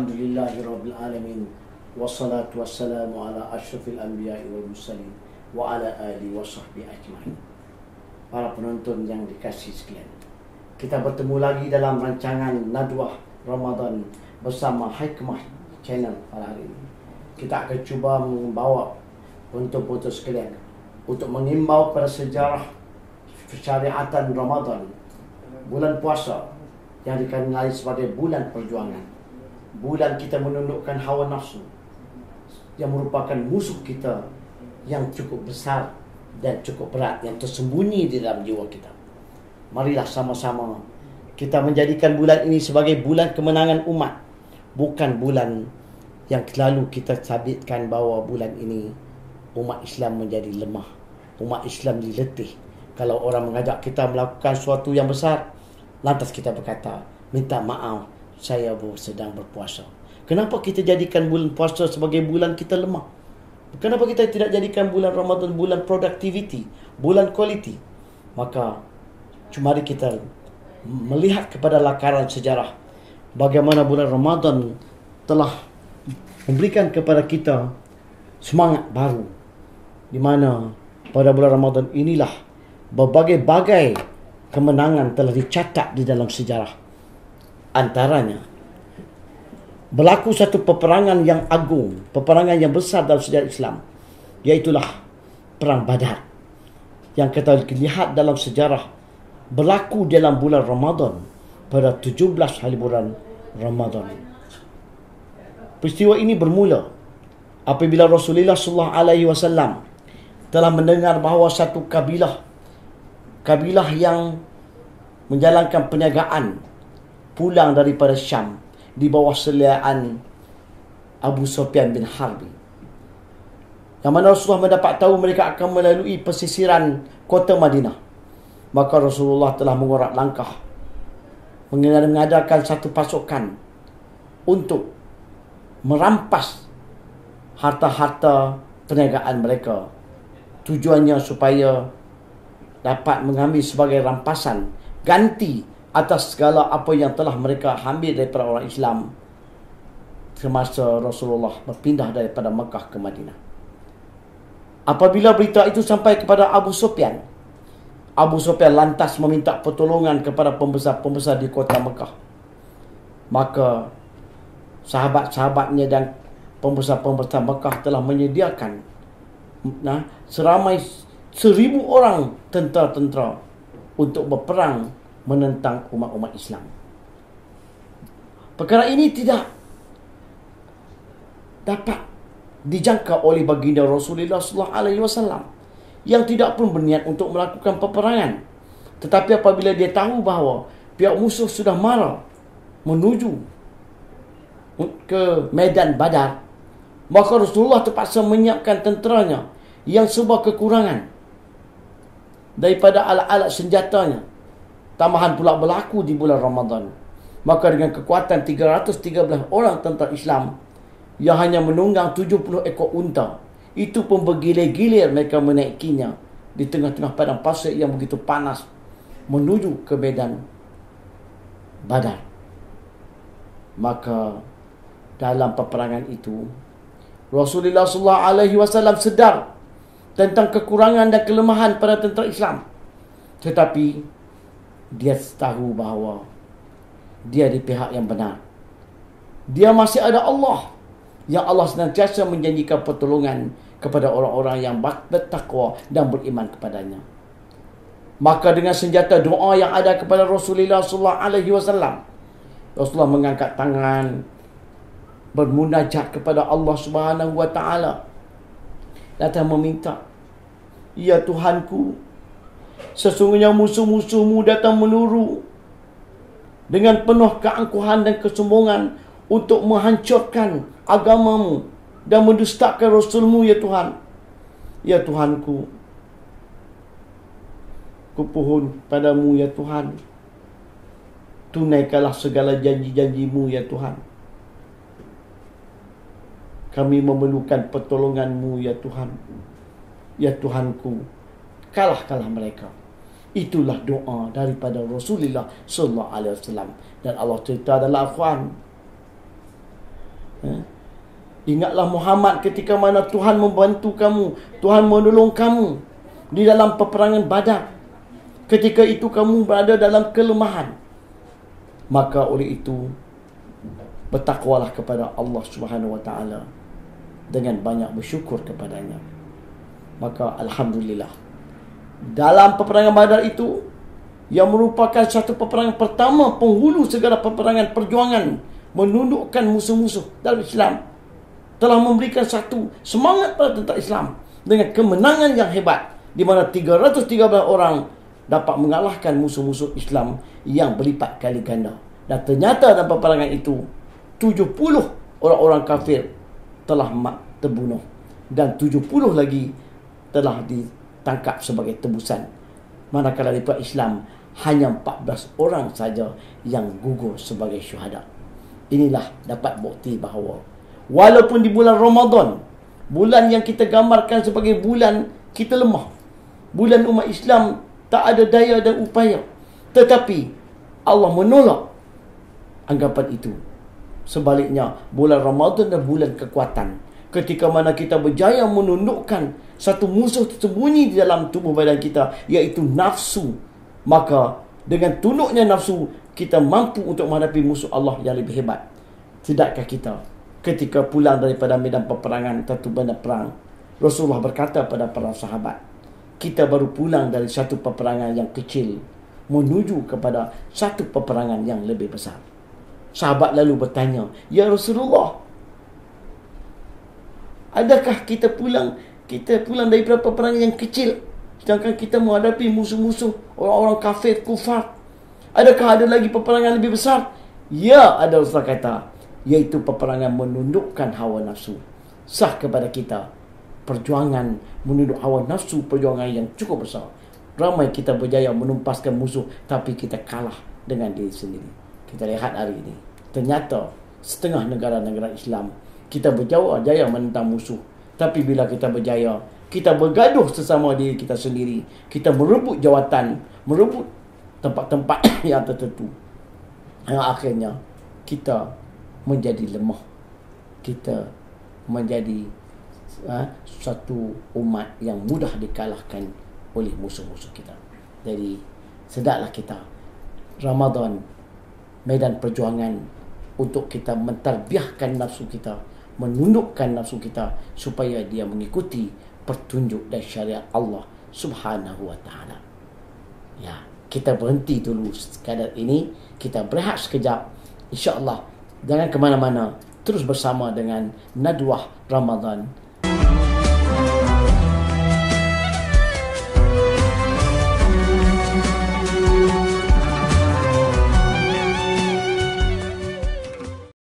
Alhamdulillahirabbil alamin. Wassalatu wassalamu ala asyrafil anbiya'i wal mursalin wa ala alihi washabbihi ajmain. Para penonton yang dikasihi sekalian, kita bertemu lagi dalam rancangan Nadwah Ramadan bersama Hikmah Channel pada hari ini. Kita akan cuba membawa penonton-penonton sekalian untuk mengimbau pada sejarah syariatan Ramadan, bulan puasa yang dikenali sebagai bulan perjuangan. Bulan kita menundukkan hawa nafsu yang merupakan musuh kita yang cukup besar dan cukup berat, yang tersembunyi di dalam jiwa kita. Marilah sama-sama kita menjadikan bulan ini sebagai bulan kemenangan umat, bukan bulan yang selalu kita sabitkan bahawa bulan ini umat Islam menjadi lemah, umat Islam diletih. Kalau orang mengajak kita melakukan sesuatu yang besar, lantas kita berkata, minta maaf, saya sedang berpuasa. Kenapa kita jadikan bulan puasa sebagai bulan kita lemah? Kenapa kita tidak jadikan bulan Ramadan bulan productivity, bulan quality? Maka mari kita melihat kepada lakaran sejarah bagaimana bulan Ramadan telah memberikan kepada kita semangat baru, di mana pada bulan Ramadan inilah berbagai-bagai kemenangan telah dicatat di dalam sejarah. Antaranya berlaku satu peperangan yang agung, peperangan yang besar dalam sejarah Islam, iaitulah Perang Badar, yang kita lihat dalam sejarah berlaku dalam bulan Ramadan pada 17 hari bulan Ramadan. Peristiwa ini bermula apabila Rasulullah SAW telah mendengar bahawa satu kabilah yang menjalankan perniagaan pulang daripada Syam di bawah seliaan Abu Sufyan bin Harbi, yang mana Rasulullah mendapat tahu mereka akan melalui pesisiran kota Madinah. Maka Rasulullah telah mengurat langkah, mengadakan satu pasukan untuk merampas harta-harta perniagaan mereka. Tujuannya supaya dapat mengambil sebagai rampasan ganti atas segala apa yang telah mereka ambil daripada orang Islam semasa Rasulullah berpindah daripada Mekah ke Madinah. Apabila berita itu sampai kepada Abu Sufyan, Abu Sufyan lantas meminta pertolongan kepada pembesar-pembesar di kota Mekah. Maka sahabat-sahabatnya dan pembesar-pembesar Mekah telah menyediakan seramai 1,000 orang tentera-tentera untuk berperang menentang umat-umat Islam. Perkara ini tidak dapat dijangka oleh baginda Rasulullah SAW yang tidak pun berniat untuk melakukan peperangan. Tetapi apabila dia tahu bahawa pihak musuh sudah marah menuju ke medan Badar, maka Rasulullah terpaksa menyiapkan tenteranya yang serba kekurangan daripada alat-alat senjatanya. Tambahan pula berlaku di bulan Ramadan. Maka dengan kekuatan 313 orang tentera Islam yang hanya menunggang 70 ekor unta, itu pun bergilir-gilir mereka menaikinya di tengah-tengah padang pasir yang begitu panas menuju ke medan Badar. Maka dalam peperangan itu Rasulullah SAW sedar tentang kekurangan dan kelemahan pada tentera Islam. Tetapi dia tahu bahawa dia di pihak yang benar. Dia masih ada Allah, yang Allah senantiasa menjanjikan pertolongan kepada orang-orang yang bertakwa dan beriman kepadanya. Maka dengan senjata doa yang ada kepada Rasulullah SAW, Rasulullah mengangkat tangan bermunajat kepada Allah Subhanahu wa taala, datang meminta, ya Tuhanku, sesungguhnya musuh-musuhmu datang meluru dengan penuh keangkuhan dan kesombongan untuk menghancurkan agamamu dan mendustakan Rasulmu, ya Tuhan. Ya Tuhanku, kupohon padamu, ya Tuhan, tunaikanlah segala janji-janjimu, ya Tuhan. Kami memerlukan pertolonganmu, ya Tuhan. Ya Tuhanku, kalahkanlah mereka. Itulah doa daripada Rasulullah SAW. Dan Allah cerita dalam Al-Quran, Ingatlah Muhammad ketika mana Tuhan membantu kamu, Tuhan menolong kamu di dalam peperangan Badar. Ketika itu kamu berada dalam kelemahan. Maka oleh itu bertakwalah kepada Allah Subhanahu Wa Taala dengan banyak bersyukur kepadanya. Maka alhamdulillah, dalam peperangan Badar itu, yang merupakan satu peperangan pertama penghulu segala peperangan perjuangan menundukkan musuh-musuh dalam Islam, telah memberikan satu semangat pada tentera Islam dengan kemenangan yang hebat, di mana 313 orang dapat mengalahkan musuh-musuh Islam yang berlipat kali ganda. Dan ternyata dalam peperangan itu 70 orang-orang kafir telah terbunuh dan 70 lagi telah ditangkap sebagai tebusan. Manakala di pihak Islam hanya 14 orang saja yang gugur sebagai syuhada. Inilah dapat bukti bahawa walaupun di bulan Ramadan, bulan yang kita gambarkan sebagai bulan kita lemah, bulan umat Islam tak ada daya dan upaya, tetapi Allah menolak anggapan itu. Sebaliknya, bulan Ramadan adalah bulan kekuatan, ketika mana kita berjaya menundukkan satu musuh tersembunyi di dalam tubuh badan kita, iaitu nafsu. Maka dengan tunduknya nafsu, kita mampu untuk menghadapi musuh Allah yang lebih hebat. Tidakkah kita ketika pulang daripada medan peperangan, satu medan perang, Rasulullah berkata pada para sahabat, kita baru pulang dari satu peperangan yang kecil menuju kepada satu peperangan yang lebih besar. Sahabat lalu bertanya, ya Rasulullah, adakah kita pulang daripada peperangan yang kecil, sedangkan kita menghadapi musuh-musuh orang-orang kafir, kufar? Adakah ada lagi peperangan lebih besar? Ya, ada. Rasulullah kata, iaitu peperangan menundukkan hawa nafsu. Sah kepada kita perjuangan menunduk hawa nafsu, perjuangan yang cukup besar. Ramai kita berjaya menumpaskan musuh, tapi kita kalah dengan diri sendiri. Kita lihat hari ini, ternyata setengah negara-negara Islam kita berjaya menentang musuh, tapi bila kita berjaya, kita bergaduh sesama diri kita sendiri, kita merebut jawatan, merebut tempat-tempat yang tertentu, yang akhirnya kita menjadi lemah, kita menjadi satu umat yang mudah dikalahkan oleh musuh-musuh kita. Jadi sedaklah kita Ramadan, medan perjuangan untuk kita mentarbiahkan nafsu kita, menundukkan nafsu kita supaya dia mengikuti petunjuk dan syariat Allah Subhanahu Wa Taala. Ya, kita berhenti dulu sekadar ini, kita berehat sekejap. InsyaAllah jangan ke mana-mana, terus bersama dengan Nadwah Ramadan